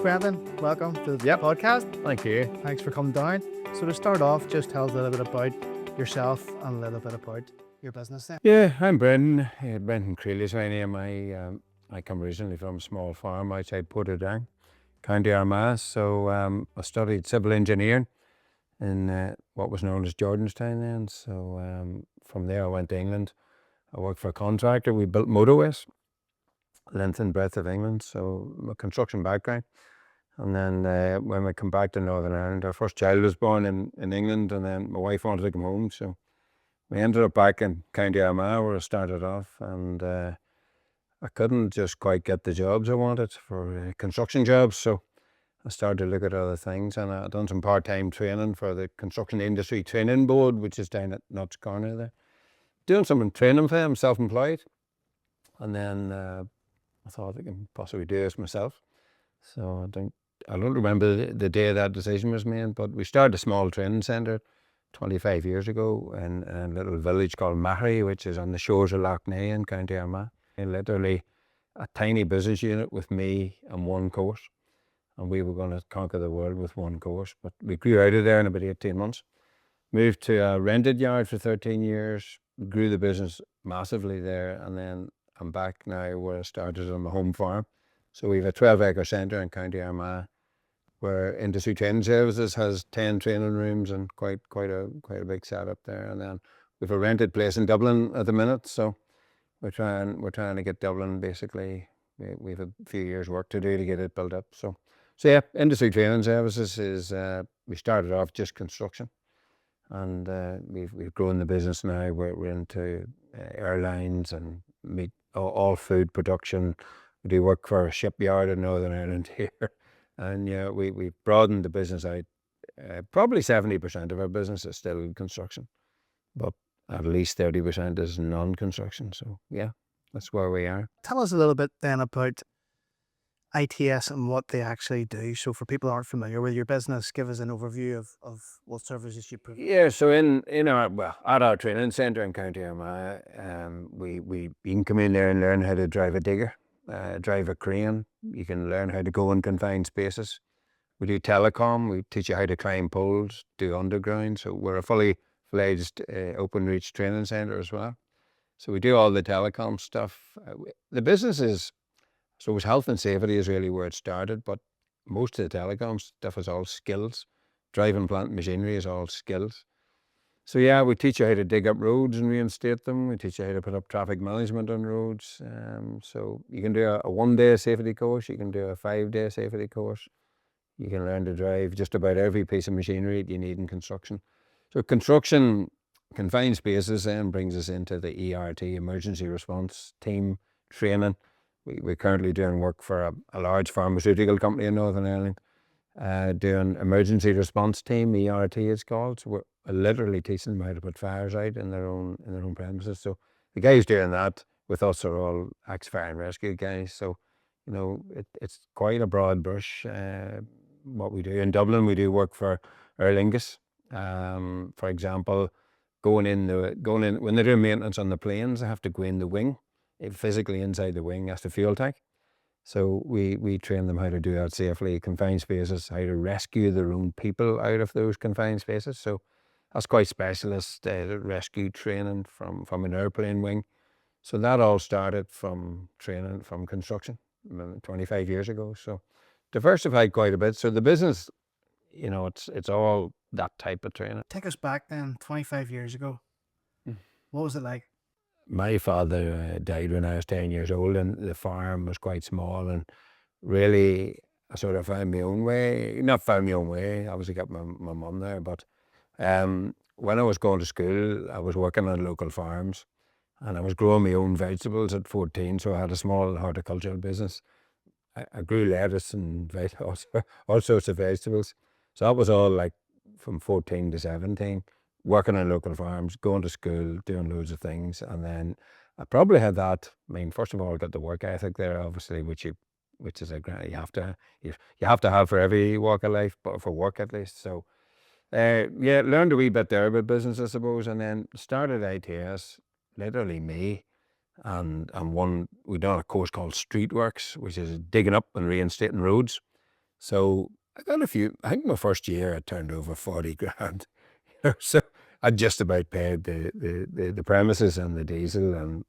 Brendon. Welcome to the Yep. podcast. Thank you. Thanks for coming down. So to start off, just tell us a little bit about yourself and a little bit about your business then. Yeah, I'm Brendon. Brendon Crealey is my name. I come originally from a small farm outside Portadown, County Armagh. So I studied civil engineering in what was known as Jordanstown then. So from there I went to England. I worked for a contractor. We built motorways, length and breadth of England. So my construction background. And then when we come back to Northern Ireland, our first child was born in England, and then my wife wanted to come home. So we ended up back in County Armagh where I started off, and I couldn't just quite get the jobs I wanted for construction jobs. So I started to look at other things, and I done some part-time training for the Construction Industry Training Board, which is down at Nuts Corner there. Doing some training for them, self-employed. And then I thought I can possibly do this myself. So I don't remember the day that decision was made, but we started a small training centre 25 years ago in a little village called Mahary, which is on the shores of Lough Neagh in County Armagh. And literally a tiny business unit with me and one course. And we were going to conquer the world with one course. But we grew out of there in about 18 months. Moved to a rented yard for 13 years. Grew the business massively there. And then I'm back now where I started on my home farm. So we have a 12-acre centre in County Armagh, where Industry Training Services has 10 training rooms and quite a big setup there. And then we've a rented place in Dublin at the minute, so we're trying to get Dublin basically. We've a few years work to do to get it built up. So yeah, Industry Training Services is we started off just construction, and we've grown the business now. We're into airlines and meat, all food production. We do work for a shipyard in Northern Ireland here. And yeah, we've broadened the business out. Probably 70% of our business is still in construction, but at least 30% is non-construction. So yeah, that's where we are. Tell us a little bit then about ITS and what they actually do. So for people who aren't familiar with your business, give us an overview of what services you provide. Yeah, so in our at our training centre in County Armagh, you can come in there and learn how to drive a digger. Drive a crane. You can learn how to go in confined spaces. We do telecom. We teach you how to climb poles, do underground. So we're a fully fledged open reach training centre as well. So we do all the telecom stuff. The business is, so it was health and safety is really where it started, but most of the telecom stuff is all skills. Driving plant machinery is all skills. So yeah, we teach you how to dig up roads and reinstate them. We teach you how to put up traffic management on roads. So you can do a 1-day safety course. You can do a 5-day safety course. You can learn to drive just about every piece of machinery that you need in construction. So construction, confined spaces, then brings us into the ERT, emergency response team training. We're currently doing work for a large pharmaceutical company in Northern Ireland. Doing emergency response team, ERT it's called. So we're literally teaching them how to put fires out in their own premises. So the guys doing that with us are all ex-fire and rescue guys. So it's quite a broad brush. What we do in Dublin, we do work for Aer Lingus. For example, going in when they're doing maintenance on the planes, they have to go in the wing, physically inside the wing as the fuel tank. So we train them how to do that safely, confined spaces, how to rescue their own people out of those confined spaces. So that's quite specialist rescue training from an airplane wing. So that all started from training from construction 25 years ago. So diversified quite a bit. So the business, it's all that type of training. Take us back then, 25 years ago. What was it like? My father died when I was 10 years old, and the farm was quite small, and really I sort of found my own way. Not found my own way, obviously got my mum there, but when I was going to school, I was working on local farms, and I was growing my own vegetables at 14, so I had a small horticultural business. I grew lettuce and all sorts of vegetables. So that was all like from 14 to 17. Working on local farms, going to school, doing loads of things. And then I probably had that. I mean, first of all, I got the work ethic there, obviously, which is a great, you have to have for every walk of life, but for work at least. So yeah, learned a wee bit there about business, I suppose, and then started ITS, literally me, and we done a course called Streetworks, which is digging up and reinstating roads. So I got a few. I think my first year I turned over 40 grand. So I just about paid the premises and the diesel, and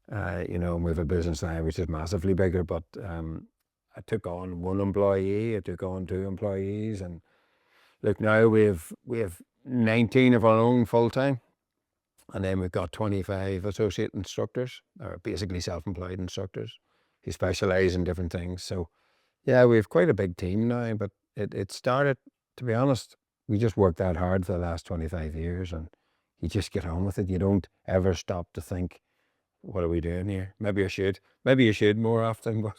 we have a business now which is massively bigger. But I took on one employee, I took on two employees, and look, now we have 19 of our own full time, and then we've got 25 associate instructors, or basically self-employed instructors, who specialize in different things. So yeah, we have quite a big team now, but it started, to be honest, we just worked that hard for the last 25 years, and you just get on with it. You don't ever stop to think, what are we doing here? Maybe I should. Maybe you should more often, but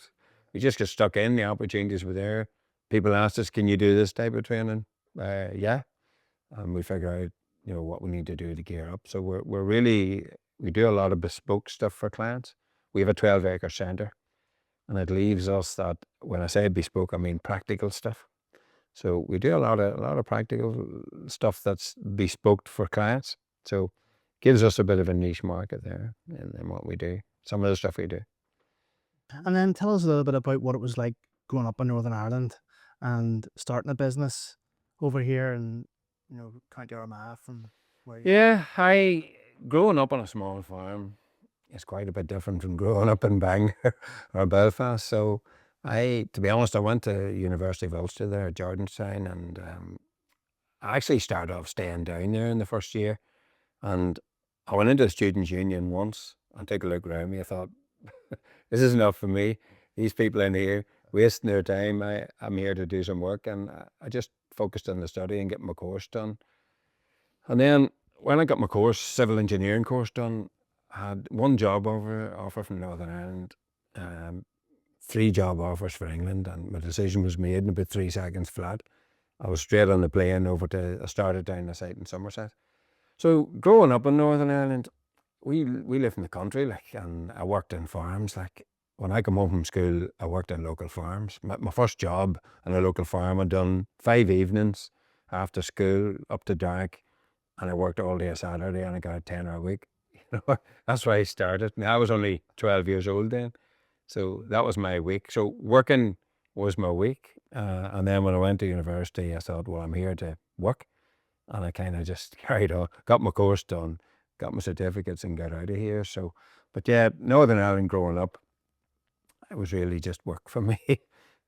we just get stuck in. The opportunities were there. People asked us, can you do this type of training? Yeah. And we figure out, what we need to do to gear up. So we do a lot of bespoke stuff for clients. We have a 12-acre centre, and it leaves us that, when I say bespoke, I mean practical stuff. So we do a lot of practical stuff that's bespoke for clients. So gives us a bit of a niche market there in what we do. Some of the stuff we do. And then tell us a little bit about what it was like growing up in Northern Ireland and starting a business over here in, County Armagh from where you... Yeah, growing up on a small farm is quite a bit different from growing up in Bangor or Belfast. So to be honest, I went to University of Ulster there at Jordanstown, and I actually started off staying down there in the first year. And I went into the Students' Union once and took a look around me. I thought, this is not for me. These people in here wasting their time. I'm here to do some work, and I just focused on the study and getting my course done. And then when I got my course, civil engineering course done, I had one job offer from Northern Ireland, three job offers for England, and my decision was made in about 3 seconds flat. I was straight on the plane I started down the site in Somerset. So growing up in Northern Ireland, we lived in the country, and I worked in farms. When I come home from school, I worked in local farms. My first job in a local farm, I'd done 5 evenings after school up to dark, and I worked all day Saturday, and I got a 10-hour week. That's where I started. Now, I was only 12 years old then, so that was my week. So working was my week, and then when I went to university, I thought, well, I'm here to work. And I kind of just carried on, got my course done, got my certificates, and got out of here. So, but yeah, Northern Ireland growing up, it was really just work for me.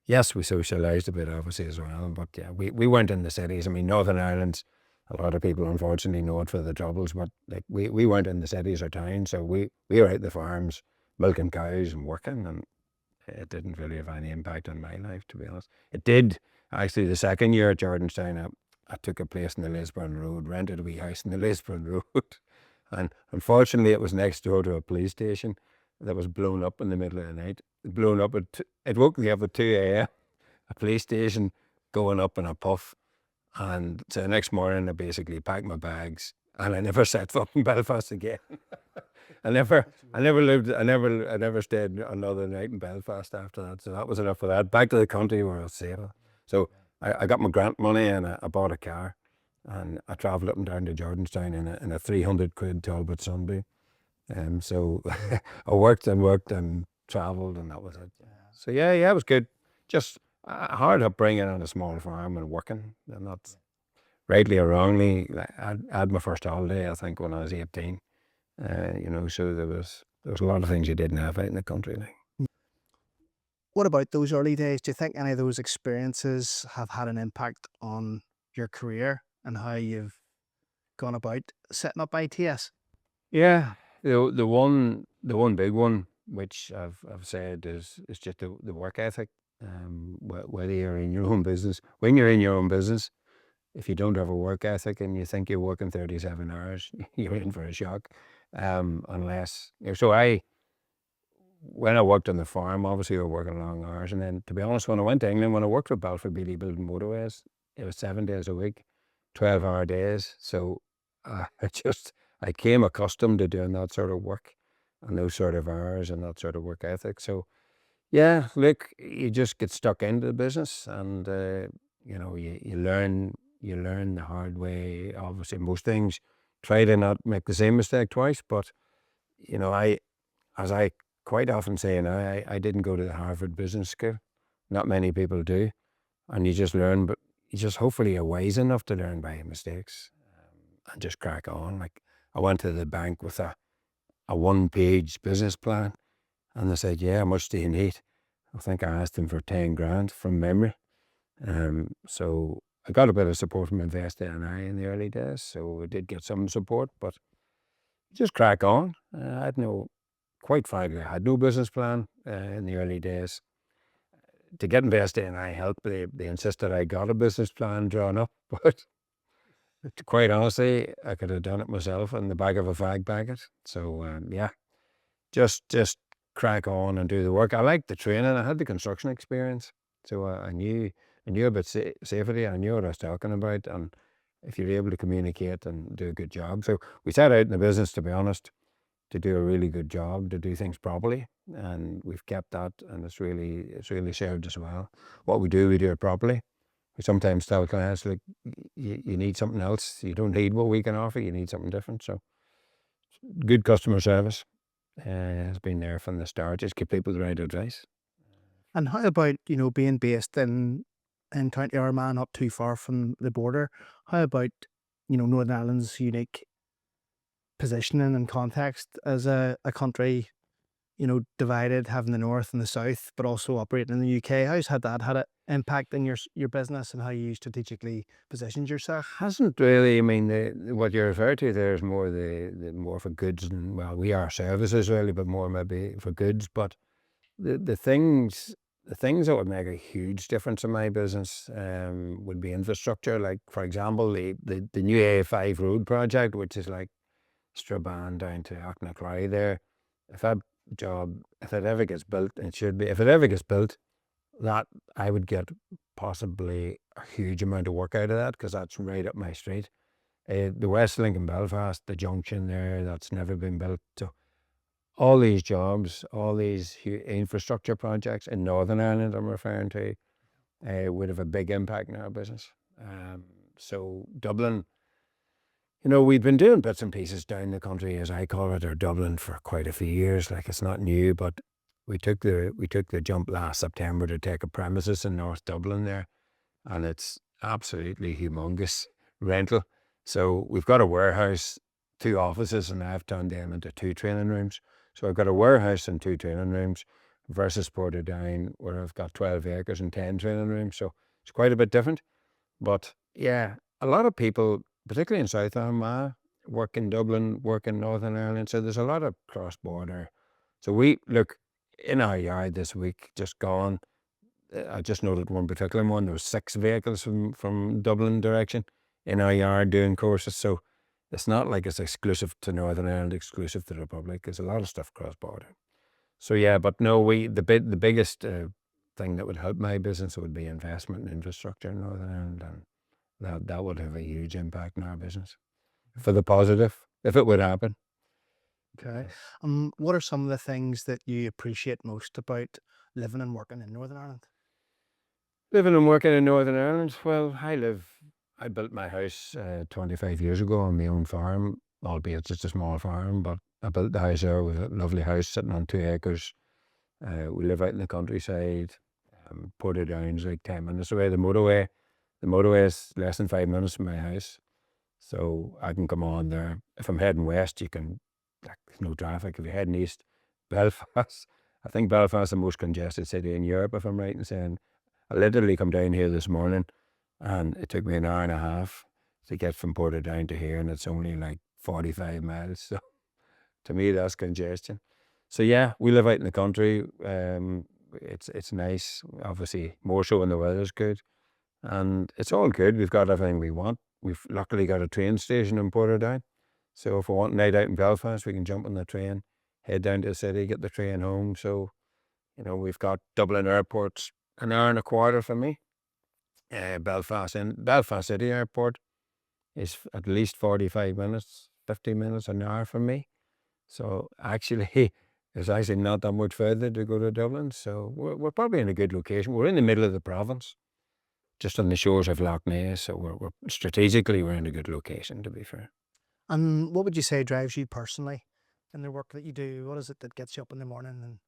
Yes, we socialised a bit, obviously, as well. But yeah, we weren't in the cities. I mean, Northern Ireland, a lot of people unfortunately know it for the troubles, but we weren't in the cities or towns. So we were out the farms, milking cows and working, and it didn't really have any impact on my life, to be honest. It did, actually, the second year at Jordanstown, I took a place in the Lisburn Road, rented a wee house in the Lisburn Road. And unfortunately, it was next door to a police station that was blown up in the middle of the night. Blown up it woke me up at 2 a.m. A police station going up in a puff. And so the next morning, I basically packed my bags, and I never set foot in Belfast again. I never stayed another night in Belfast after that. So that was enough for that. Back to the country where I was safe. So I got my grant money, and I bought a car, and I travelled up and down to Jordanstown in a 300 quid Talbot Sunbeam. So I worked and travelled, and that was it. So yeah, it was good. Just a hard upbringing on a small farm and working, and that's rightly or wrongly. I had my first holiday, I think, when I was 18. So there was a lot of things you didn't have out in the country. What about those early days? Do you think any of those experiences have had an impact on your career and how you've gone about setting up ITS? Yeah, the one big one which I've said is just the work ethic. Whether you're in your own business, when you're in your own business, if you don't have a work ethic and you think you're working 37 hours, you're in for a shock. Unless so when I worked on the farm, obviously we were working long hours, and then, to be honest, when I went to England, when I worked with Balfour Beatty building motorways, it was 7 days a week, 12-hour days. So I came accustomed to doing that sort of work and those sort of hours and that sort of work ethic. So yeah, look, you just get stuck into the business, and you learn the hard way. Obviously, most things, try to not make the same mistake twice. But as I quite often say now, I didn't go to the Harvard Business School. Not many people do. and you just learn, but you just hopefully are wise enough to learn by your mistakes, and just crack on. Like, I went to the bank with a 1-page business plan, and they said, "Yeah, how much do you need?" I think I asked them for 10 grand from memory. So I got a bit of support from Invest NI in the early days, so I did get some support, but just crack on. I had no, quite frankly, I had no business plan in the early days. To get Invest NI help, they insisted I got a business plan drawn up, but quite honestly, I could have done it myself in the back of a fag packet. So yeah, just crack on and do the work. I liked the training. I had the construction experience, so I knew about safety. I knew what I was talking about, and if you're able to communicate and do a good job. So we set out in the business, to be honest, to do a really good job, to do things properly, and we've kept that, and it's really served us well. What we do it properly. We sometimes tell clients, like, you need something else. You don't need what we can offer. You need something different. So good customer service has been there from the start. Just give people the right advice. And how about, being based in County Armagh, not too far from the border? How about, Northern Ireland's unique positioning and context as a country, divided, having the north and the south, but also operating in the UK? How's had that had an impact in your business and how you strategically positioned yourself? Hasn't really. I mean, what you refer to there is more the more for goods, and well, we are services really, but more maybe for goods. But the things that would make a huge difference in my business would be infrastructure. Like, for example, the new A5 road project, which is like Strabane down to Auchnacloy there. If that job, if it ever gets built, and it should be, if it ever gets built, that I would get possibly a huge amount of work out of that, because that's right up my street. The West Link in Belfast, the junction there, that's never been built. So all these jobs, all these infrastructure projects in Northern Ireland, I'm referring to, would have a big impact in our business. So Dublin, we'd been doing bits and pieces down the country, as I call it, or Dublin, for quite a few years. Like, it's not new, but we took the jump last September to take a premises in North Dublin there, and it's absolutely humongous rental. So we've got a warehouse, 2 offices, and I've turned them into 2 training rooms. So I've got a warehouse and 2 training rooms versus Portadown, where I've got 12 acres and 10 training rooms. So it's quite a bit different. But yeah, a lot of people, particularly in South Armagh, work in Dublin, work in Northern Ireland. So there's a lot of cross-border. So we look in our yard this week, just gone. I just noted one particular one. There was 6 vehicles from Dublin direction in our yard doing courses. So it's not like it's exclusive to Northern Ireland, exclusive to the Republic. There's a lot of stuff cross-border. So yeah, but no, the biggest thing that would help my business would be investment in infrastructure in Northern Ireland, and that would have a huge impact in our business for the positive, if it would happen. Okay. What are some of the things that you appreciate most about living and working in Northern Ireland? Living and working in Northern Ireland, well, I built my house 25 years ago on my own farm, albeit just a small farm, but I built the house there with a lovely house sitting on 2 acres. We live out in the countryside. Portadown's like 10 minutes away. The motorway is less than 5 minutes from my house. So I can come on there. If I'm heading west, there's no traffic. If you're heading east, Belfast, I think Belfast is the most congested city in Europe, if I'm right in saying. I literally come down here this morning, and it took me an hour and a half to get from Portadown to here, and it's only like 45 miles. So to me, that's congestion. So yeah, we live out in the country. It's nice, obviously, more so when the weather's good. And it's all good. We've got everything we want. We've luckily got a train station in Portadown. So if we want a night out in Belfast, we can jump on the train, head down to the city, get the train home. So, we've got Dublin Airport's an hour and a quarter for me. Belfast City Airport is at least 45 minutes, 50 minutes, an hour from me. So actually, it's actually not that much further to go to Dublin. So we're probably in a good location. We're in the middle of the province, just on the shores of Loch Ness. So we're strategically, we're in a good location, to be fair. And what would you say drives you personally in the work that you do? What is it that gets you up in the morning and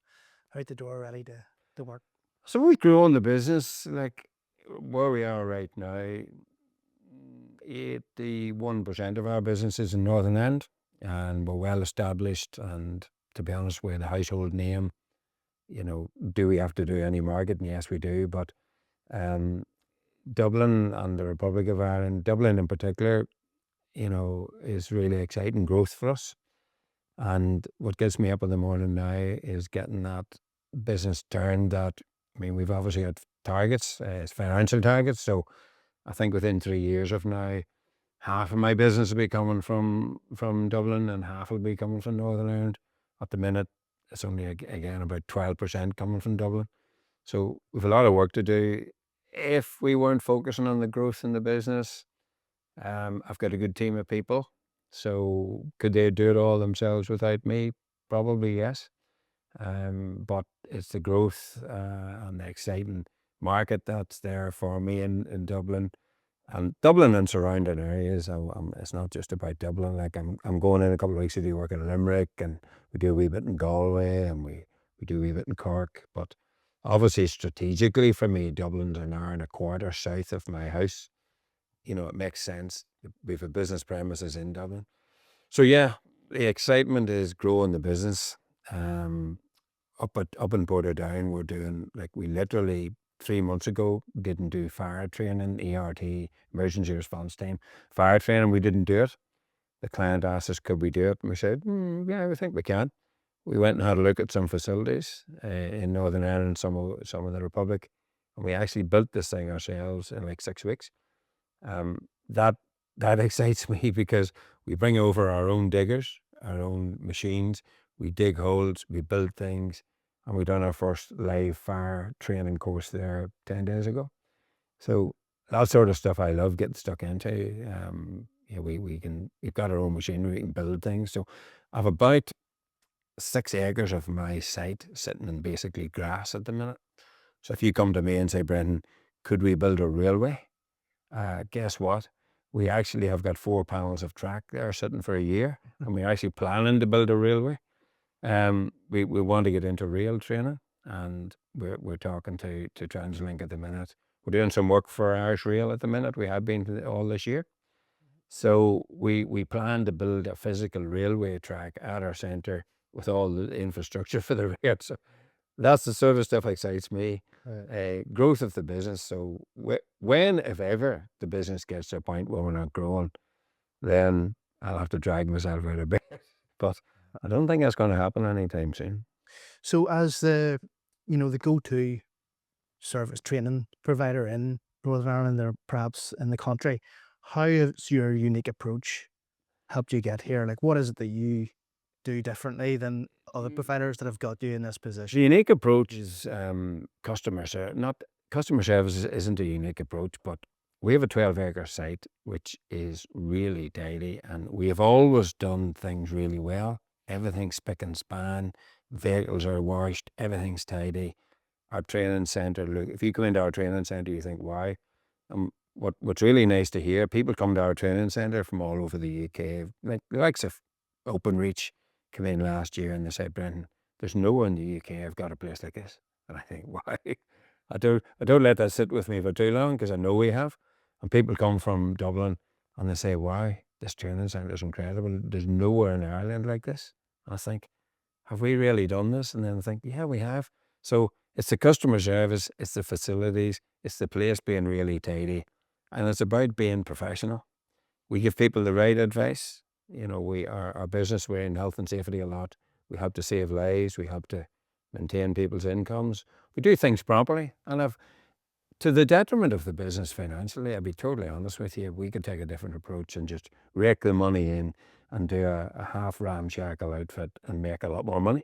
out the door ready to work? So we grew on the business. Like, where we are right now, 81% of our business is in Northern Ireland, and we're well established. And to be honest, we're the household name. Do we have to do any marketing? Yes, we do. But um, Dublin and the Republic of Ireland, Dublin in particular, is really exciting growth for us. And what gets me up in the morning now is getting that business turned. We've obviously got targets, it's financial targets. So I think within 3 years of now, half of my business will be coming from Dublin and half will be coming from Northern Ireland. At the minute, it's only again about 12% coming from Dublin. So we've a lot of work to do. If we weren't focusing on the growth in the business, I've got a good team of people. So could they do it all themselves without me? Probably yes. But it's the growth and the exciting market that's there for me in Dublin. And Dublin and surrounding areas. It's not just about Dublin. Like I'm going in a couple of weeks to do work in Limerick, and we do a wee bit in Galway, and we do a wee bit in Cork. But obviously, strategically for me, Dublin's an hour and a quarter south of my house. It makes sense. We've a business premises in Dublin. So yeah, the excitement is growing the business. Up in Portadown, we're doing, like, we literally 3 months ago didn't do fire training, ERT, emergency response team, fire training. We didn't do it. The client asked us, could we do it? And we said, yeah, we think we can. We went and had a look at some facilities in Northern Ireland, some of the Republic, and we actually built this thing ourselves in like 6 weeks. That excites me because we bring over our own diggers, our own machines, we dig holes, we build things, and we done our first live fire training course there 10 days ago. So that sort of stuff I love getting stuck into. We've got our own machinery, we can build things. So I've about 6 acres of my site sitting in basically grass at the minute. So if you come to me and say, Brendon, could we build a railway? Guess what? We actually have got 4 panels of track there sitting for a year, and we're actually planning to build a railway. We want to get into rail training, and we're talking to TransLink at the minute. We're doing some work for Irish Rail at the minute. We have been all this year. So we plan to build a physical railway track at our centre with all the infrastructure for the rail. So that's the sort of stuff that excites me. Growth of the business. So when, if ever, the business gets to a point where we're not growing, then I'll have to drag myself out of bed. But I don't think that's going to happen anytime soon. So as the go-to service training provider in Northern Ireland or perhaps in the country, how has your unique approach helped you get here? Like, what is it that you do differently than other providers that have got you in this The position? unique approach is customer service. Not customer service isn't a unique approach, but we have a 12-acre site which is really tidy, and we have always done things really well. Everything's spick and span, vehicles are washed, everything's tidy. Our training centre, look, if you come into our training centre, you think, why? What's really nice to hear, people come to our training centre from all over the UK, like the likes of Openreach came in last year and they said, Brendon, there's nowhere in the UK I've got a place like this. And I think, why? I don't let that sit with me for too long, because I know we have. And people come from Dublin and they say, why? This training centre is incredible. There's nowhere in Ireland like this. And I think, have we really done this? And then I think, yeah, we have. So it's the customer service, it's the facilities, it's the place being really tidy, and it's about being professional. We give people the right advice. Our business, we're in health and safety a lot. We help to save lives. We help to maintain people's incomes. We do things properly. And to the detriment of the business financially, I'll be totally honest with you, we could take a different approach and just rake the money in and do a half ramshackle outfit and make a lot more money.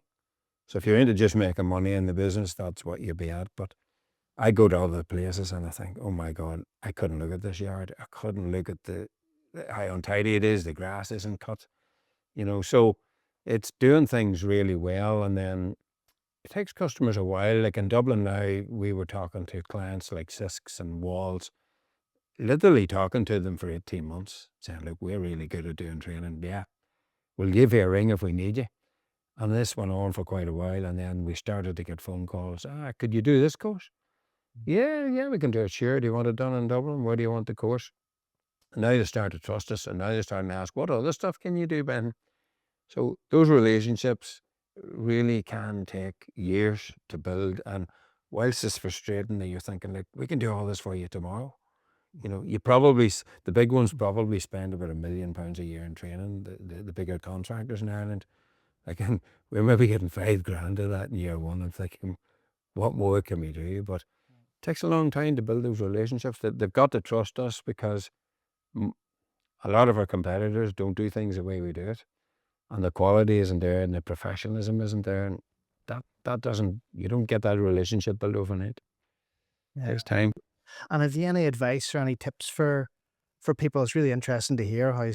So if you're into just making money in the business, that's what you'd be at. But I go to other places and I think, oh my God, I couldn't look at this yard. I couldn't look at how untidy it is. The grass isn't cut, so it's doing things really well. And then it takes customers a while. Like in Dublin now, we were talking to clients like Sisks and Walls, literally talking to them for 18 months, saying, look, we're really good at doing training. Yeah, we'll give you a ring if we need you. And this went on for quite a while. And then we started to get phone calls. Could you do this course? Yeah, we can do it. Sure. Do you want it done in Dublin? Where do you want the course? And now they start to trust us, and now they're starting to ask, what other stuff can you do, Ben? So those relationships really can take years to build. And whilst it's frustrating that you're thinking, like, we can do all this for you tomorrow. You probably, the big ones probably spend about £1 million a year in training, the bigger contractors in Ireland. Like, and we're maybe getting £5,000 of that in year one. I'm thinking, what more can we do? But it takes a long time to build those relationships. They've got to trust us because a lot of our competitors don't do things the way we do it. And the quality isn't there and the professionalism isn't there. And that doesn't, you don't get that relationship built overnight. It Yeah. takes time. And have you any advice or any tips for people? It's really interesting to hear how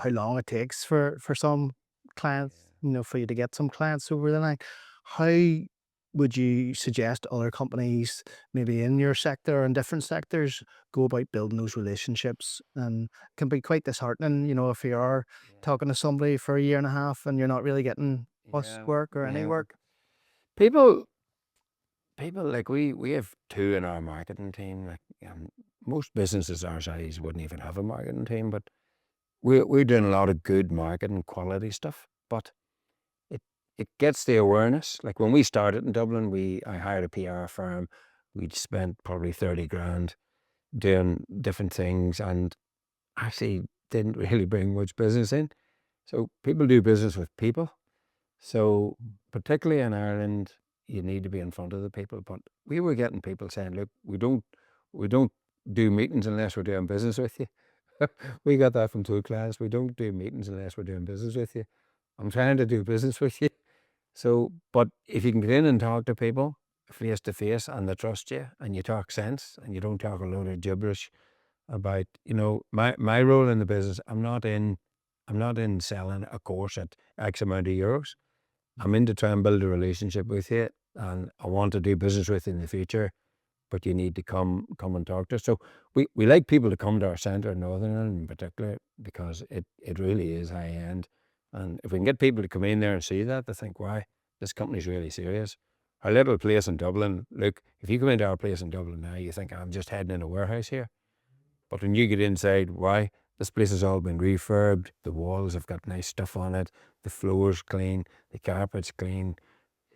long it takes for some clients, for you to get some clients over the line. How would you suggest other companies, maybe in your sector or in different sectors, go about building those relationships? And it can be quite disheartening, if you are talking to somebody for a year and a half and you're not really getting much Yeah, work or any yeah. work. People, like we have two in our marketing team. Like, most businesses our size wouldn't even have a marketing team, but we're doing a lot of good marketing quality stuff. But it it gets the awareness. Like when we started in Dublin, I hired a PR firm. We'd spent probably 30 grand doing different things, and actually didn't really bring much business in. So people do business with people. So particularly in Ireland, you need to be in front of the people. But we were getting people saying, "Look, we don't do meetings unless we're doing business with you." We got that from two clients. We don't do meetings unless we're doing business with you. I'm trying to do business with you. So, but if you can get in and talk to people face to face and they trust you and you talk sense and you don't talk a load of gibberish about, my role in the business, I'm not in selling a course at X amount of euros. I'm in to try and build a relationship with you, and I want to do business with you in the future, but you need to come and talk to us. So we like people to come to our centre in Northern Ireland in particular because it really is high end. And if we can get people to come in there and see that, they think, why, this company's really serious. Our little place in Dublin, look, if you come into our place in Dublin now, you think, I'm just heading in a warehouse here. But when you get inside, why? This place has all been refurbed. The walls have got nice stuff on it. The floor's clean. The carpet's clean.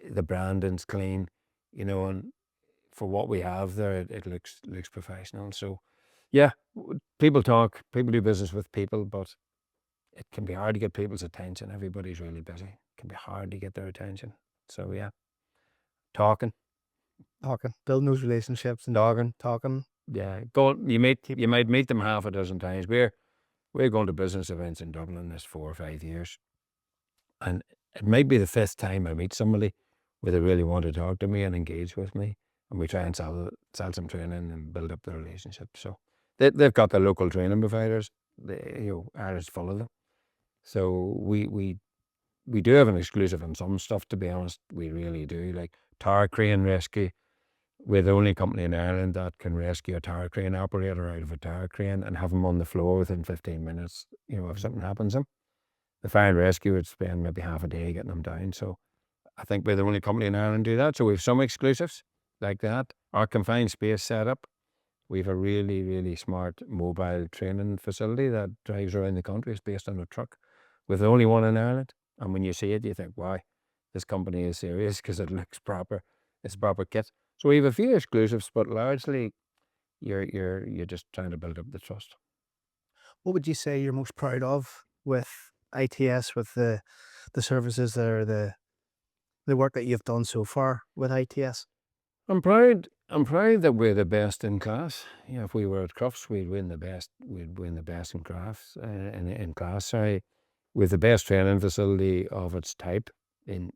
The branding's clean. And for what we have there, it looks professional. So, yeah, people talk. People do business with people, but it can be hard to get people's attention. Everybody's really busy. It can be hard to get their attention. So, yeah, talking. Talking, building those relationships and talking. Yeah, go. Keep. You might meet them half a dozen times. We're going to business events in Dublin this 4 or 5 years. And it might be the fifth time I meet somebody where they really want to talk to me and engage with me. And we try and sell some training and build up the relationship. So they've got their local training providers. Ireland's full of them. So we do have an exclusive on some stuff, to be honest. We really do. Like tower crane rescue. We're the only company in Ireland that can rescue a tower crane operator out of a tower crane and have them on the floor within 15 minutes, if something happens to them. The fire and rescue would spend maybe half a day getting them down. So I think we're the only company in Ireland do that. So we have some exclusives like that. Our confined space setup, we have a really, really smart mobile training facility that drives around the country. It's based on a truck. We're the only one in Ireland. And when you see it, you think, wow, this company is serious because it looks proper. It's proper kit. So we have a few exclusives, but largely you're just trying to build up the trust. What would you say you're most proud of with ITS, with the services or the work that you've done so far with ITS? I'm proud. I'm proud that we're the best in class. If we were at Crufts, we'd win the best. We'd win the best in crafts in class. Sorry, with the best training facility of its type in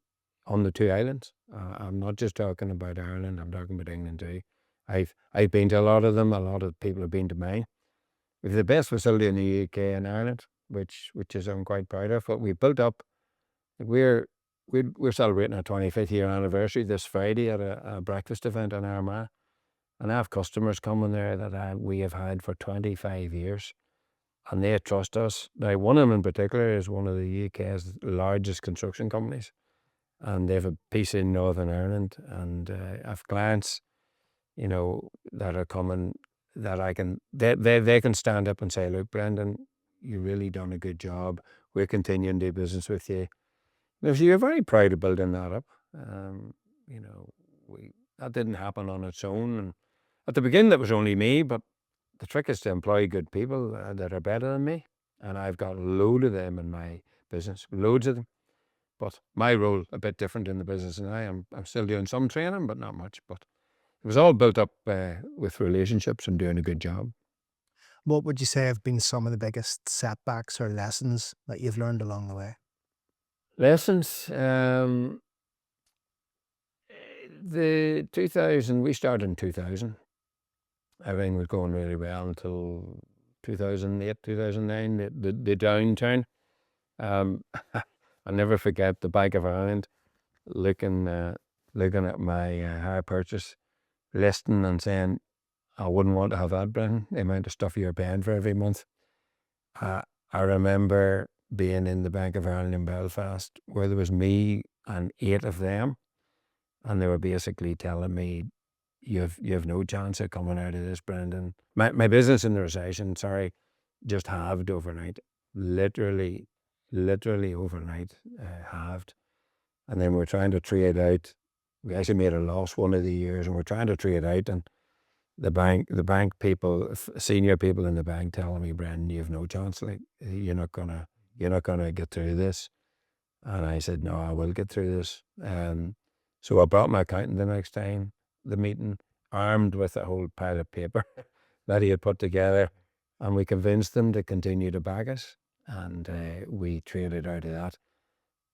on the two islands. I'm not just talking about Ireland. I'm talking about England too. I've been to a lot of them. A lot of people have been to mine. We have the best facility in the UK and Ireland, which is I'm quite proud of. What we built up. We're we're celebrating our 25th year anniversary this Friday at a breakfast event in Armagh. And I have customers coming there that we have had for 25 years, and they trust us. Now, one of them in particular is one of the UK's largest construction companies, and they have a piece in Northern Ireland, and I have clients that are coming, that they can stand up and say, look, Brendon, you really done a good job. We're continuing to do business with you. So you're very proud of building that up. You know, that didn't happen on its own. And at the beginning, it was only me, but the trick is to employ good people that are better than me. And I've got a load of them in my business, loads of them. But my role a bit different in the business, and I'm still doing some training, but not much. But it was all built up with relationships and doing a good job. What would you say have been some of the biggest setbacks or lessons that you've learned along the way? Lessons. The 2000, we started in 2000. Everything was going really well until 2008, 2009, the downturn. I'll never forget the Bank of Ireland looking at my hire purchase listing and saying, I wouldn't want to have that, Brendon, the amount of stuff you're paying for every month. I remember being in the Bank of Ireland in Belfast where there was me and 8 of them, and they were basically telling me, you have no chance of coming out of this, Brendon. My business in the recession, sorry, just halved overnight. Literally overnight, halved. And then we're trying to trade out. We actually made a loss one of the years, and we're trying to trade out. And the bank people, senior people in the bank, telling me, Brendon, you have no chance. Like you're not gonna get through this. And I said, no, I will get through this. So I brought my accountant the next time, the meeting, armed with a whole pile of paper that he had put together, and we convinced them to continue to back us, and we traded out of that.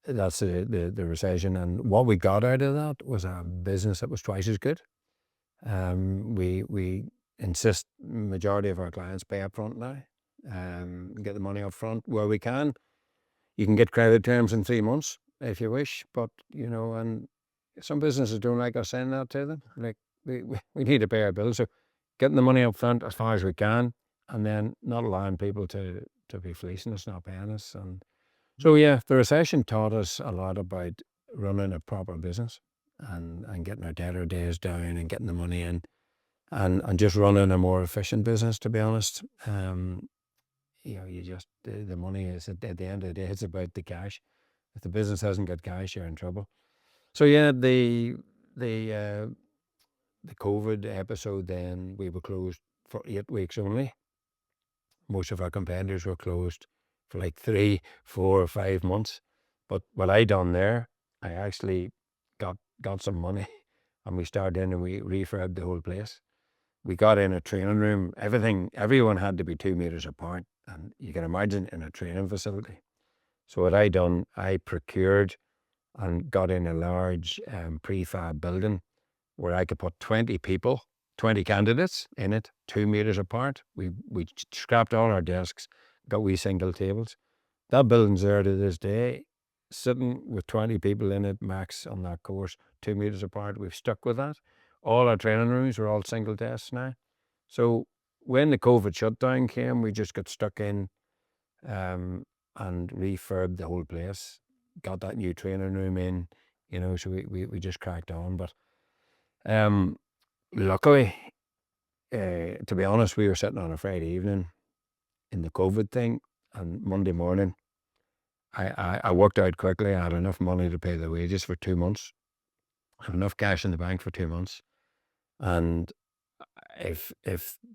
That's the recession, and what we got out of that was a business that was twice as good. We insist majority of our clients pay up front now, get the money up front where we can. You can get credit terms in 3 months if you wish, but and some businesses don't like us saying that to them. Like we need to pay our bills, so getting the money up front as far as we can, and then not allowing people to be fleecing us, not paying us. And so yeah, the recession taught us a lot about running a proper business and getting our debtor days down and getting the money in, and just running a more efficient business, to be honest. You just the money is at the end of the day, it's about the cash. If the business hasn't got cash, you're in trouble. So yeah, the COVID episode, then we were closed for 8 weeks only. Most of our competitors were closed for like 3, 4, or 5 months. But what I done there, I actually got some money, and we started in and we refurbed the whole place. We got in a training room. Everyone had to be 2 meters apart, and you can imagine in a training facility. So what I done, I procured and got in a large prefab building where I could put 20 people, 20 candidates in it, 2 meters apart. We scrapped all our desks, got wee single tables. That building's there to this day, sitting with 20 people in it max on that course, 2 meters apart. We've stuck with that. All our training rooms are all single desks now. So when the COVID shutdown came, we just got stuck in and refurbed the whole place. Got that new training room in, so we just cracked on. But luckily, to be honest, we were sitting on a Friday evening in the COVID thing, and Monday morning, I worked out quickly. I had enough money to pay the wages for 2 months. I had enough cash in the bank for 2 months. And if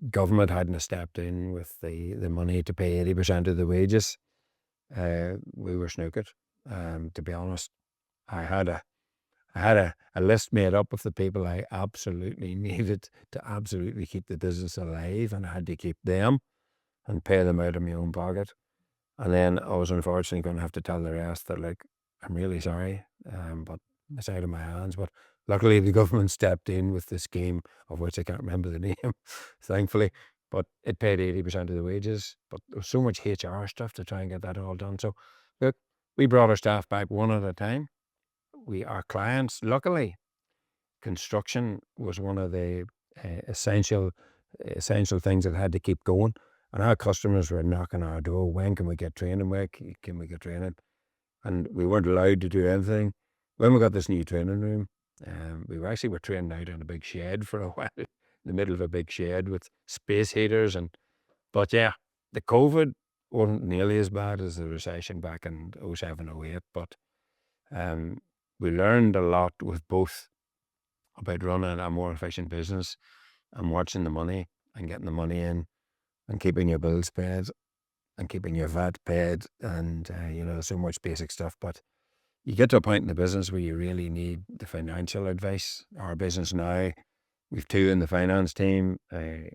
government hadn't have stepped in with the money to pay 80% of the wages, we were snookered. To be honest, I had a list made up of the people I absolutely needed to absolutely keep the business alive, and I had to keep them and pay them out of my own pocket. And then I was unfortunately going to have to tell the rest that, like, I'm really sorry, but it's out of my hands. But luckily the government stepped in with the scheme, of which I can't remember the name, thankfully, but it paid 80% of the wages. But there was so much HR stuff to try and get that all done. So look, we brought our staff back one at a time. Our clients, luckily, construction was one of the essential things that had to keep going. And our customers were knocking our door. When can we get training? Where can we get training? And we weren't allowed to do anything. When we got this new training room, We were trained out in a big shed for a while, in the middle of a big shed with space heaters. But yeah, the COVID wasn't nearly as bad as the recession back in 07, 08. But we learned a lot with both about running a more efficient business and watching the money and getting the money in and keeping your bills paid and keeping your VAT paid and, so much basic stuff. But you get to a point in the business where you really need the financial advice. Our business now, we've two in the finance team.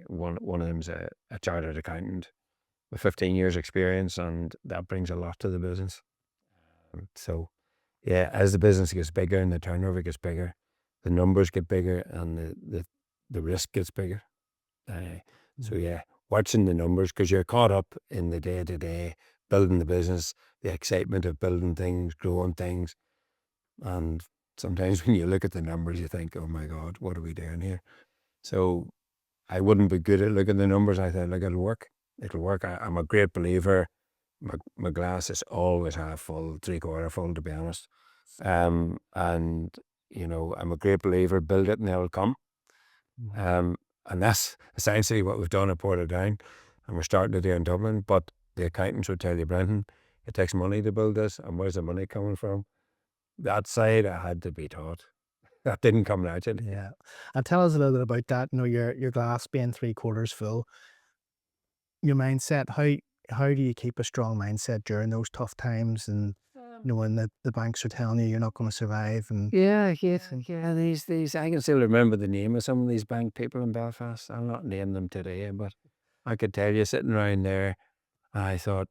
One of them's a chartered accountant with 15 years experience, and that brings a lot to the business. So yeah, as the business gets bigger and the turnover gets bigger, the numbers get bigger and the risk gets bigger. So yeah, watching the numbers, because you're caught up in the day-to-day, building the business, the excitement of building things, growing things. And sometimes when you look at the numbers, you think, oh my God, what are we doing here? So I wouldn't be good at looking at the numbers. I thought, look, it'll work. It'll work. I'm a great believer. My glass is always half full, 3/4 full, to be honest. And I'm a great believer, build it and they'll come. And that's essentially what we've done at Portadown, and we're starting to do in Dublin. But the accountants would tell you, Brendon, it takes money to build this, and where's the money coming from? That side I had to be taught. That didn't come naturally. Yeah. And tell us a little bit about that, your glass being 3/4 full, your mindset. How do you keep a strong mindset during those tough times and when the banks are telling you you're not going to survive? And Yeah, yes, yeah. These I can still remember the name of some of these bank people in Belfast. I'll not name them today, but I could tell you sitting around there, I thought,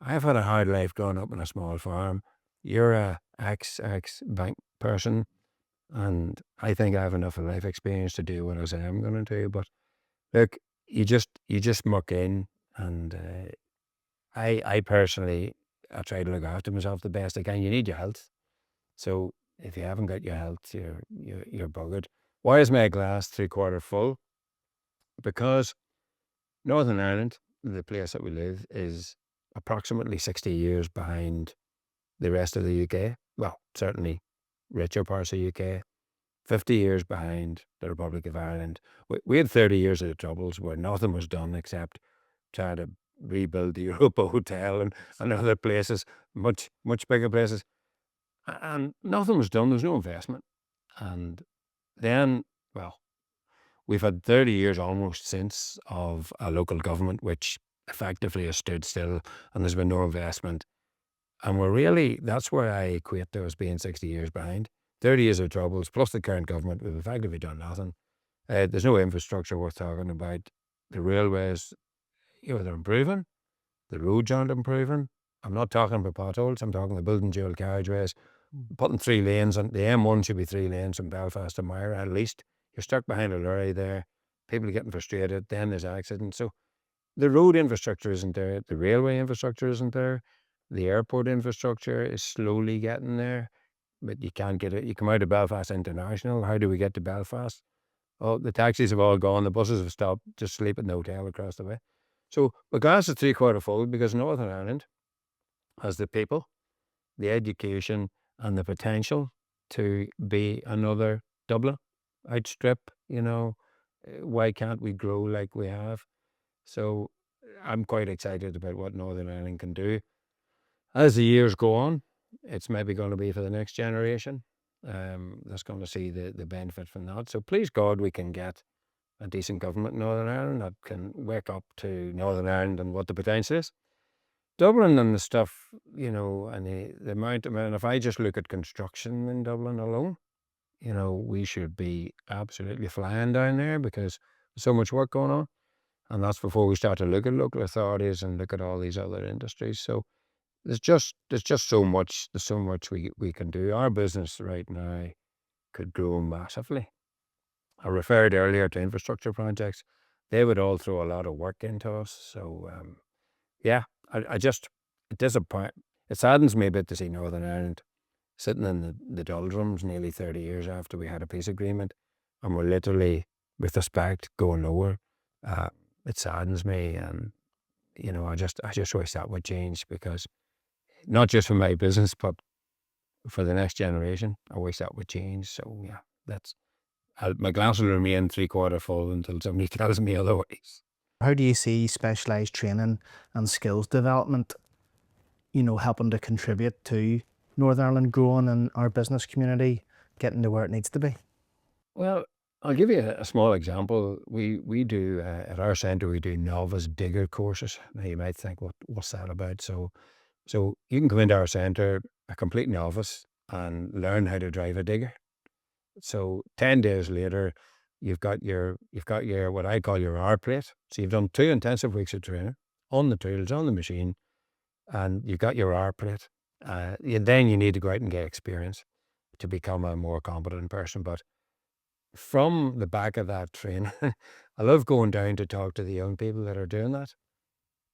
I've had a hard life growing up on a small farm. You're a ex bank person, and I think I have enough of life experience to do what I say I'm going to do. But look, you just muck in, and I personally, I try to look after myself the best I can. You need your health. So if you haven't got your health, you're buggered. Why is my glass 3/4 full? Because Northern Ireland, the place that we live, is approximately 60 years behind the rest of the UK. Well, certainly richer parts of the UK. 50 years behind the Republic of Ireland. We had 30 years of the Troubles where nothing was done except try to rebuild the Europa Hotel and other places, much bigger places. And nothing was done. There was no investment. And then, well, we've had 30 years almost since of a local government which effectively has stood still, and there's been no investment. And that's where I equate to as being 60 years behind. 30 years of Troubles, plus the current government, we've effectively done nothing. There's no infrastructure worth talking about. The railways, they're improving. The roads aren't improving. I'm not talking about potholes. I'm talking about building dual carriageways, putting 3 lanes, and the M1 should be 3 lanes from Belfast to Myra at least. You're stuck behind a lorry there. People are getting frustrated. Then there's accidents. So the road infrastructure isn't there. The railway infrastructure isn't there. The airport infrastructure is slowly getting there, but you can't get it. You come out of Belfast International. How do we get to Belfast? Oh, the taxis have all gone. The buses have stopped. Just sleep in the hotel across the way. So the glass is 3/4 full because Northern Ireland has the people, the education, and the potential to be another Dublin, outstrip. Why can't we grow like we have? So I'm quite excited about what Northern Ireland can do. As the years go on, it's maybe going to be for the next generation that's going to see the benefit from that. So please God, we can get a decent government in Northern Ireland that can wake up to Northern Ireland and what the potential is. Dublin and the stuff, and the amount, if I just look at construction in Dublin alone, we should be absolutely flying down there because there's so much work going on. And that's before we start to look at local authorities and look at all these other industries. So there's just so much, we can do. Our business right now could grow massively. I referred earlier to infrastructure projects. They would all throw a lot of work into us. So yeah, it saddens me a bit to see Northern Ireland sitting in the doldrums nearly 30 years after we had a peace agreement, and we're literally, with respect, going lower. It saddens me, and I just wish that would change, because not just for my business, but for the next generation. I wish that would change. So yeah, my glass will remain 3/4 full until somebody tells me otherwise. How do you see specialised training and skills development, helping to contribute to Northern Ireland growing and our business community getting to where it needs to be? Well, I'll give you a small example. We do at our centre we do novice digger courses. Now you might think, what's that about? So you can come into our centre, a complete novice, and learn how to drive a digger. So 10 days later, you've got your what I call your R plate. So you've done 2 intensive weeks of training on the tools, on the machine, and you've got your R plate. Then you need to go out and get experience to become a more competent person. But from the back of that training, I love going down to talk to the young people that are doing that.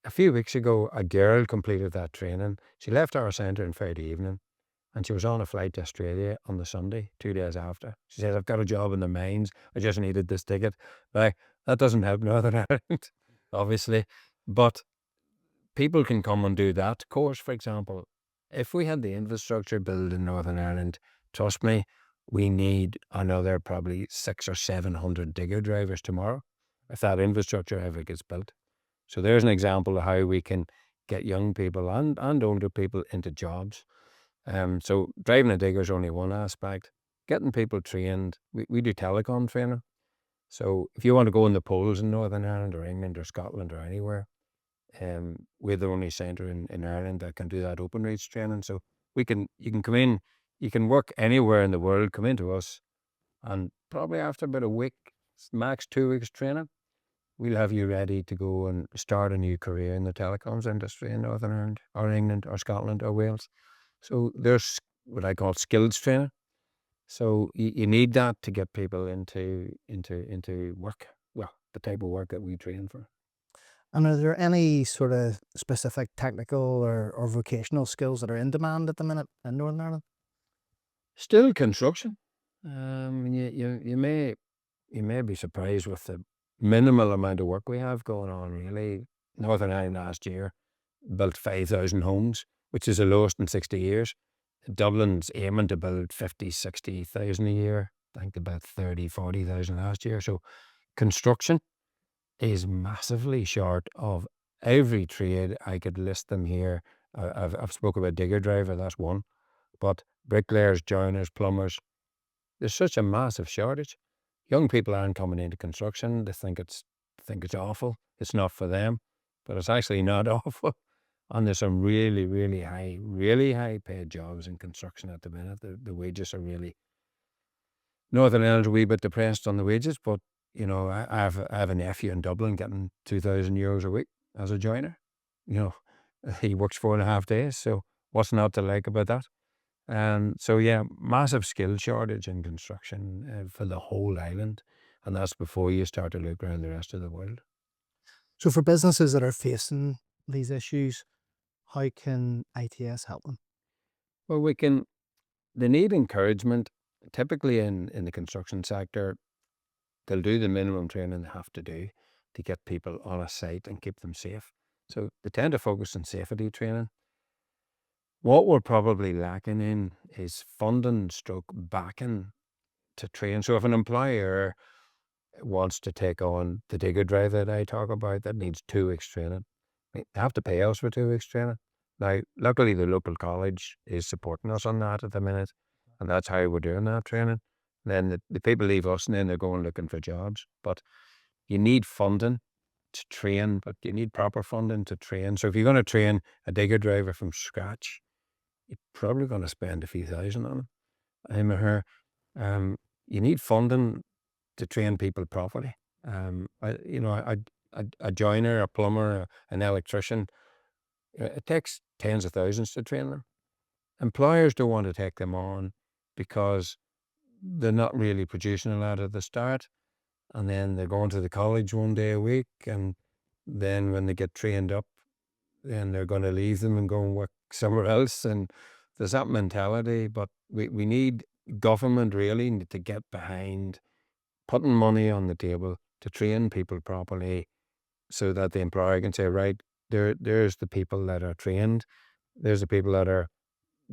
A few weeks ago, a girl completed that training. She left our centre on Friday evening and she was on a flight to Australia on the Sunday, 2 days after. She says, I've got a job in the mines. I just needed this ticket. Like, that doesn't help Northern Ireland, obviously. But people can come and do that course, for example. If we had the infrastructure built in Northern Ireland, trust me, we need another probably 600 or 700 digger drivers tomorrow if that infrastructure ever gets built. So there's an example of how we can get young people and older people into jobs. So driving a digger is only one aspect. Getting people trained, we do telecom training. So if you want to go in the polls in Northern Ireland or England or Scotland or anywhere, we're the only centre in Ireland that can do that open reach training. So you can come in, you can work anywhere in the world, come into us, and probably after about a week, max 2 weeks training, we'll have you ready to go and start a new career in the telecoms industry in Northern Ireland or England or Scotland or Wales. So there's what I call skills training. So you need that to get people into work. Well, the type of work that we train for. And are there any sort of specific technical or vocational skills that are in demand at the minute in Northern Ireland? Still construction. You may be surprised with the minimal amount of work we have going on. Really, Northern Ireland last year built 5,000 homes, which is the lowest in 60 years. Dublin's aiming to build 50, 60,000 a year. I think about 30, 40,000 last year. So construction is massively short of every trade. I could list them here. I've spoke about digger driver, that's one. But bricklayers, joiners, plumbers, there's such a massive shortage. Young people aren't coming into construction. They think it's awful. It's not for them, but it's actually not awful. And there's some really, really high paid jobs in construction at the minute. The wages are really, Northern Ireland's a wee bit depressed on the wages, but I have a nephew in Dublin getting €2,000 a week as a joiner. You know, he works 4.5 days. So what's not to like about that? So yeah, massive skill shortage in construction for the whole island, and that's before you start to look around the rest of the world. So for businesses that are facing these issues, how can ITS help them? Well, they need encouragement. Typically in the construction sector, they'll do the minimum training they have to do to get people on a site and keep them safe. So they tend to focus on safety training. What we're probably lacking in is funding stroke backing to train. So if an employer wants to take on the digger drive that I talk about, that needs 2 weeks training, they have to pay us for 2 weeks training. Now, luckily, the local college is supporting us on that at the minute, and that's how we're doing that training. Then the people leave us, and then they're going looking for jobs. But you need funding to train, but you need proper funding to train. So if you're going to train a digger driver from scratch, you're probably going to spend a few thousand on him or her. You need funding to train people properly. A joiner, a plumber, an electrician, it takes tens of thousands to train them. Employers don't want to take them on because they're not really producing a lot at the start. And then they're going to the college one day a week. And then when they get trained up, then they're going to leave them and go and work somewhere else. And there's that mentality. But we need government really to get behind putting money on the table to train people properly so that the employer can say, right, there's the people that are trained. There's the people that are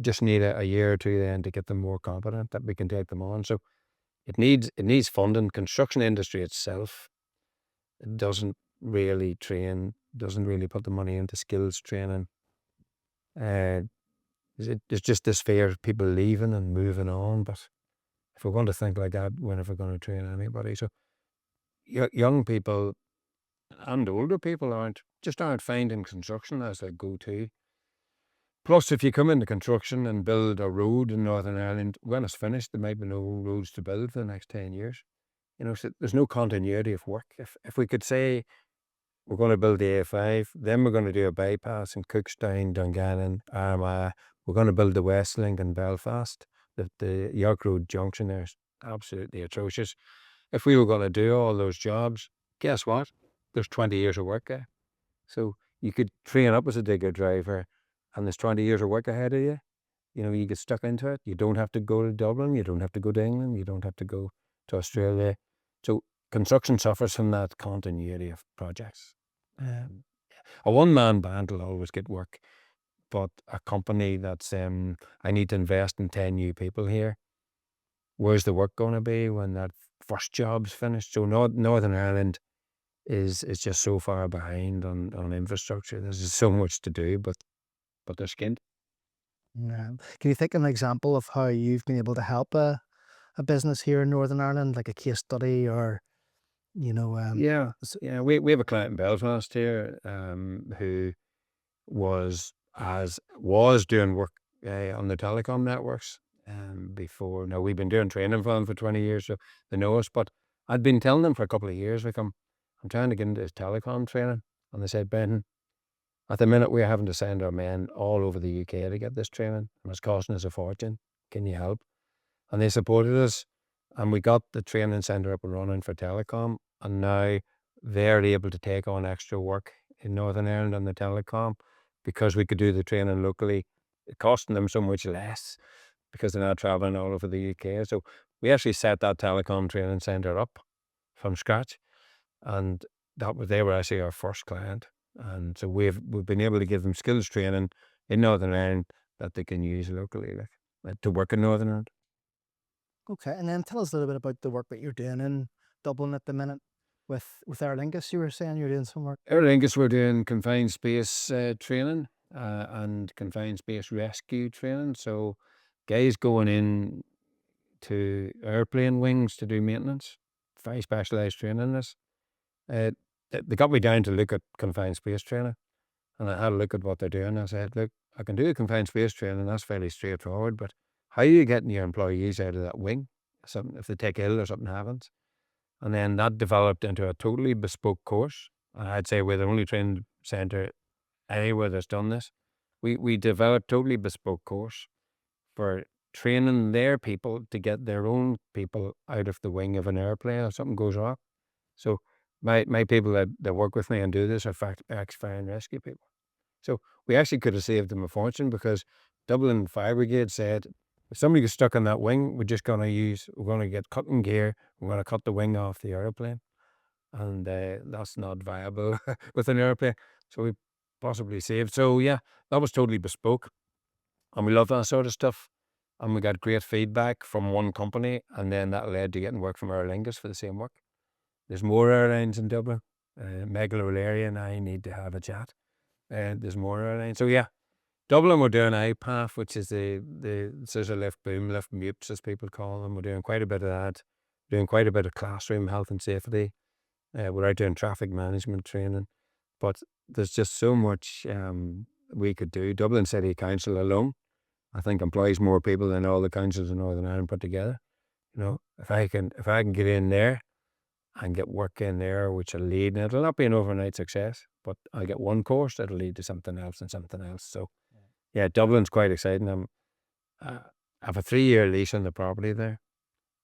just need a year or two then to get them more competent that we can take them on. So it needs funding. Construction industry itself doesn't really train, doesn't really put the money into skills training. Uh, there's just this fear of people leaving and moving on. But if we're going to think like that, we're never going to train anybody. So young people and older people aren't finding construction as their go-to. Plus, if you come into construction and build a road in Northern Ireland, when it's finished, there might be no roads to build for the next 10 years. So there's no continuity of work. If we could say we're going to build the A5, then we're going to do a bypass in Cookstown, Dungannon, Armagh, we're going to build the West Link in Belfast, the York Road junction there is absolutely atrocious. If we were going to do all those jobs, guess what? There's 20 years of work there. So you could train up as a digger driver and there's 20 years of work ahead of you. You get stuck into it. You don't have to go to Dublin. You don't have to go to England. You don't have to go to Australia. So construction suffers from that continuity of projects. A one-man band will always get work, but a company that's, I need to invest in 10 new people here. Where's the work going to be when that first job's finished? So Northern Ireland is just so far behind on infrastructure. There's just so much to do, but they're skint. Yeah. Can you think of an example of how you've been able to help a business here in Northern Ireland, like a case study or, Yeah, s- yeah. We have a client in Belfast here, who was doing work on the telecom networks before. Now we've been doing training for them for 20 years, so they know us. But I'd been telling them for a couple of years, like I'm trying to get into this telecom training, and they said, "Ben, at the minute we're having to send our men all over the UK to get this training, and it's costing us a fortune. Can you help?" And they supported us, and we got the training centre up and running for telecom, and now they're able to take on extra work in Northern Ireland on the telecom because we could do the training locally, costing them so much less because they're not travelling all over the UK. So we actually set that telecom training centre up from scratch, and they were actually our first client. And so we've been able to give them skills training in Northern Ireland that they can use locally, to work in Northern Ireland. okay. And then tell us a little bit about the work that you're doing in Dublin at the minute with Aer Lingus. You were saying you're doing some work. Aer Lingus, we're doing confined space training and confined space rescue training. So guys going in to airplane wings to do maintenance, very specialised training this. Uh, they got me down to look at confined space training, and I had a look at what they're doing. I said, look, I can do a confined space training, that's fairly straightforward, but how are you getting your employees out of that wing if they take ill or something happens? And then that developed into a totally bespoke course. I'd say we're the only training centre anywhere that's done this. We developed totally bespoke course for training their people to get their own people out of the wing of an airplane if something goes wrong. So my people that work with me and do this are ex-fire and rescue people. So we actually could have saved them a fortune because Dublin Fire Brigade said, if somebody gets stuck on that wing, we're going to get cutting gear, we're going to cut the wing off the airplane. And that's not viable with an airplane. So we possibly saved. So yeah, that was totally bespoke. And we love that sort of stuff. And we got great feedback from one company. And then that led to getting work from Aer Lingus for the same work. There's more airlines in Dublin. Megala O'Leary and I need to have a chat. There's more airlines. So yeah, Dublin, we're doing IPAF, which is the scissor lift, boom lift, mutes, as people call them. We're doing quite a bit of that. Doing quite a bit of classroom health and safety. We're out doing traffic management training. But there's just so much we could do. Dublin City Council alone, I think, employs more people than all the councils in Northern Ireland put together. If I can get in there and get work in there, which will lead, and it'll not be an overnight success, but I'll get one course that'll lead to something else and something else. So yeah, Dublin's quite exciting. I have a 3-year lease on the property there,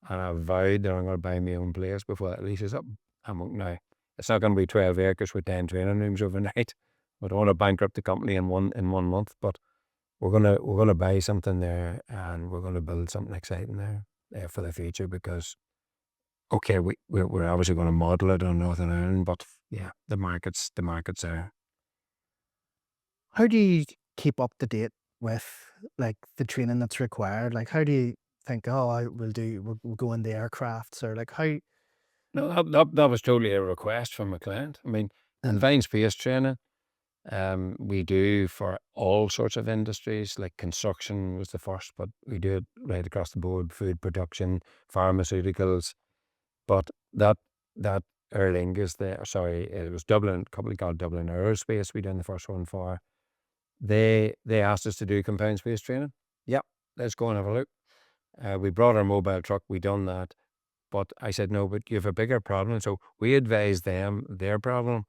and I've vowed that I'm going to buy my own place before that lease is up. Now, it's not going to be 12 acres with 10 training rooms overnight. We don't want to bankrupt the company in one month, but we're gonna buy something there, and we're gonna build something exciting there for the future. Because okay, we're obviously going to model it on Northern Ireland, but yeah, the market's there. How do you keep up to date with like the training that's required? Like, how do you think, oh, we'll go in the aircrafts, or like how? No, that was totally a request from a client. I mean, confined space training, we do for all sorts of industries, like construction was the first, but we do it right across the board, food production, pharmaceuticals. But that Aer Lingus there, sorry, it was Dublin, a company called Dublin Aerospace we done the first one for. They asked us to do confined space training. Yep, let's go and have a look. We brought our mobile truck, we done that. But I said, no, but you have a bigger problem. So we advised them their problem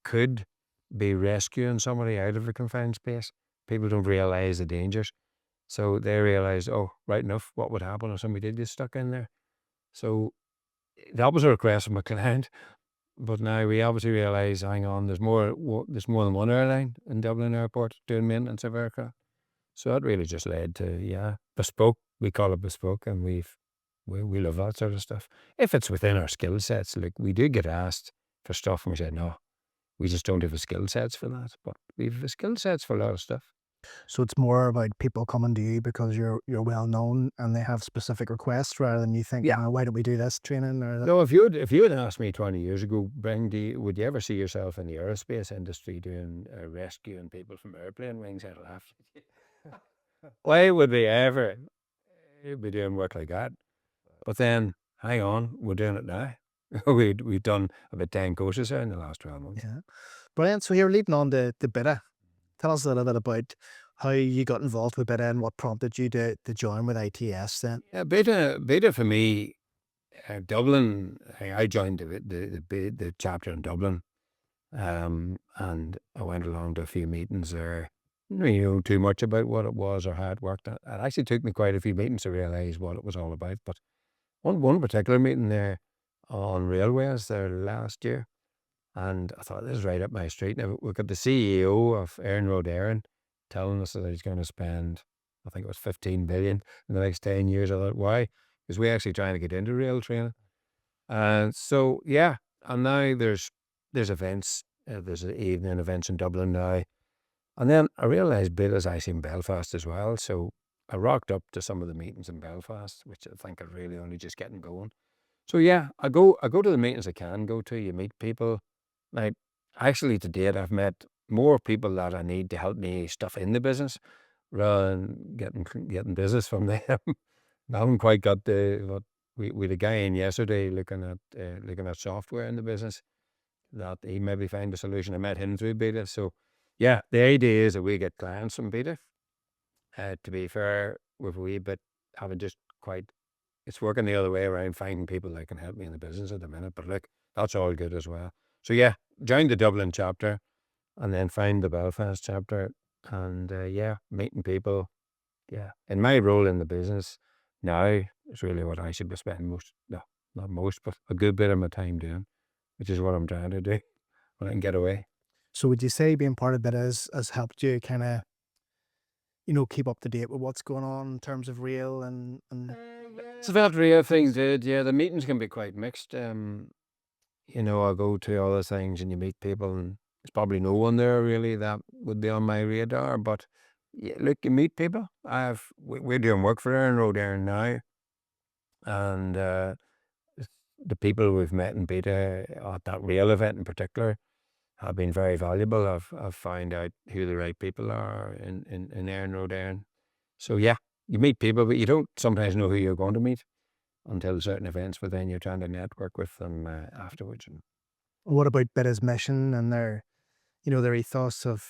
could be rescuing somebody out of a confined space. People don't realize the dangers. So they realized, oh, right enough, what would happen if somebody did get stuck in there? So that was a request from a client. But now we obviously realize, hang on, there's more than one airline in Dublin Airport doing maintenance of aircraft. So that really just led to, bespoke. We call it bespoke, and we love that sort of stuff. If it's within our skill sets, like we do get asked for stuff, and we say, no, we just don't have the skill sets for that. But we've the skill sets for a lot of stuff. So it's more about people coming to you because you're well known and they have specific requests, rather than you thinking, Yeah. oh, why don't we do this training or that? No, if you had asked me 20 years ago, Brendon, would you ever see yourself in the aerospace industry doing rescuing people from airplane wings? I'd laugh. Why would we ever be doing work like that? But then, hang on, we're doing it now. We've done about 10 courses there in the last 12 months. Yeah. Brilliant. So you're leading on to BITA. Tell us a little bit about how you got involved with BITA and what prompted you to join with ITS then. Yeah, BITA for me, Dublin. I joined the chapter in Dublin, and I went along to a few meetings there. You know too much about what it was or how it worked. It actually took me quite a few meetings to realise what it was all about. But one particular meeting there on railways there last year, and I thought, this is right up my street. Now we got the CEO of Air Road Air telling us that he's going to spend, I think it was 15 billion in the next 10 years. I thought, why? Because we're actually trying to get into rail training. And so, yeah, and now there's events. There's evening events in Dublin now. And then I realised BITA's actually in Belfast as well. So I rocked up to some of the meetings in Belfast, which I think are really only just getting going. So yeah, I go to the meetings I can go to. You meet people. Like, actually to date, I've met more people that I need to help me stuff in the business rather than getting business from them. I haven't quite got what we had a guy in yesterday looking at software in the business that he maybe find a solution. I met him through BITA. So yeah, the idea is that we get clients from BITA. To be fair, with a wee bit having just quite, it's working the other way around, finding people that can help me in the business at the minute. But look, that's all good as well. So yeah, join the Dublin chapter and then find the Belfast chapter, and meeting people. Yeah, in my role in the business now is really what I should be spending not most, but a good bit of my time doing, which is what I'm trying to do when I can get away. So would you say being part of BITA has helped you kind of, keep up to date with what's going on in terms of rail and So that real things did, yeah. The meetings can be quite mixed. I go to all the things and you meet people, and there's probably no one there really that would be on my radar. But yeah, look, you meet people. We're doing work for Aaron Road Aaron now, and the people we've met in BITA at that rail event in particular have been very valuable. I've found out who the right people are in Aaron Road Aaron. So yeah, you meet people, but you don't sometimes know who you're going to meet until certain events. But then you're trying to network with them afterwards. And what about BITA's mission and their ethos of,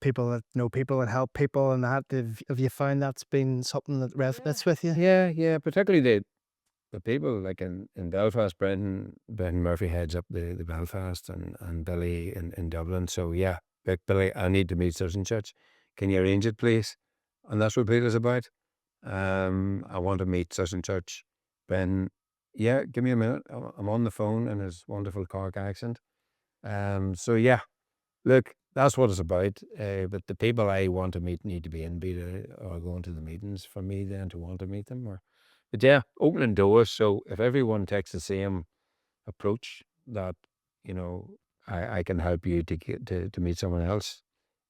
people that know people that help people and that? Have you found that's been something that resonates with you? yeah, particularly the people like in Belfast. Brendan Murphy heads up the Belfast, and Billy in Dublin. So yeah, big Billy, I need to meet such and such. Can you arrange it, please? And that's what Peter's about. I want to meet such and such. Ben, yeah, give me a minute. I'm on the phone in his wonderful Cork accent. So yeah, look, that's what it's about. But the people I want to meet need to be in BITA or going to the meetings for me then to want to meet them. But yeah, opening doors. So if everyone takes the same approach that, I can help you to get to meet someone else,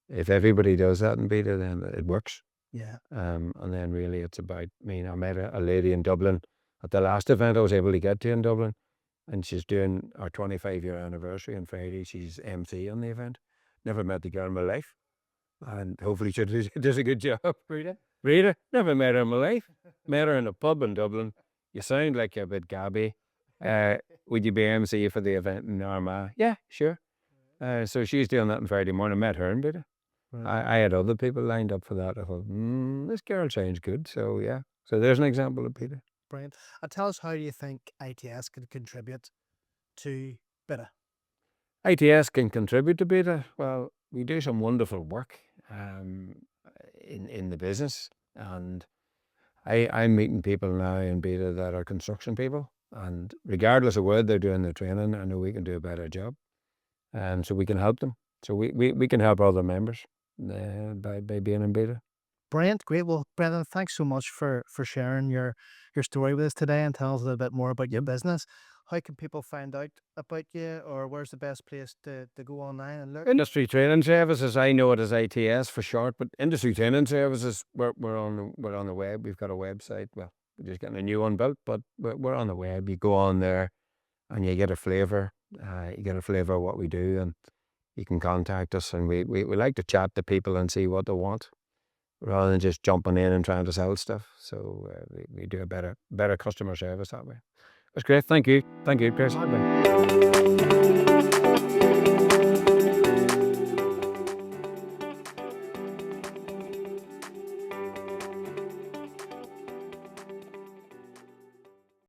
if everybody does that in BITA, then it works. Yeah. And then really it's about, I mean, I met a lady in Dublin at the last event I was able to get to in Dublin, and she's doing our 25-year anniversary on Friday. She's MC on the event. Never met the girl in my life, and hopefully she does a good job. Rita, never met her in my life. Met her in a pub in Dublin. You sound like you're a bit gabby. Would you be MC for the event in Armagh? Yeah, sure. So she's doing that on Friday morning. Met her in BITA. Right. I had other people lined up for that. I thought, this girl sounds good. So yeah. So there's an example of BITA. Brilliant. And tell us, how do you think ITS can contribute to BITA? ITS can contribute to BITA. Well, we do some wonderful work in the business, and I'm meeting people now in BITA that are construction people, and regardless of where they're doing their training, I know we can do a better job, and so we can help them. So we can help other members by being in BITA. Brilliant. Great. Well, Brendon, thanks so much for sharing your story with us today and tell us a little bit more about your business. How can people find out about you, or where's the best place to go online and look? Industry Training Services, I know it as ITS for short, but Industry Training Services, we're on the web. We've got a website. Well, we're just getting a new one built, but we're on the web. You go on there and you get a flavour. You get a flavour of what we do, and you can contact us, and we like to chat to people and see what they want, rather than just jumping in and trying to sell stuff. So we do a better customer service that way. That's great. Thank you, Chris. Bye-bye.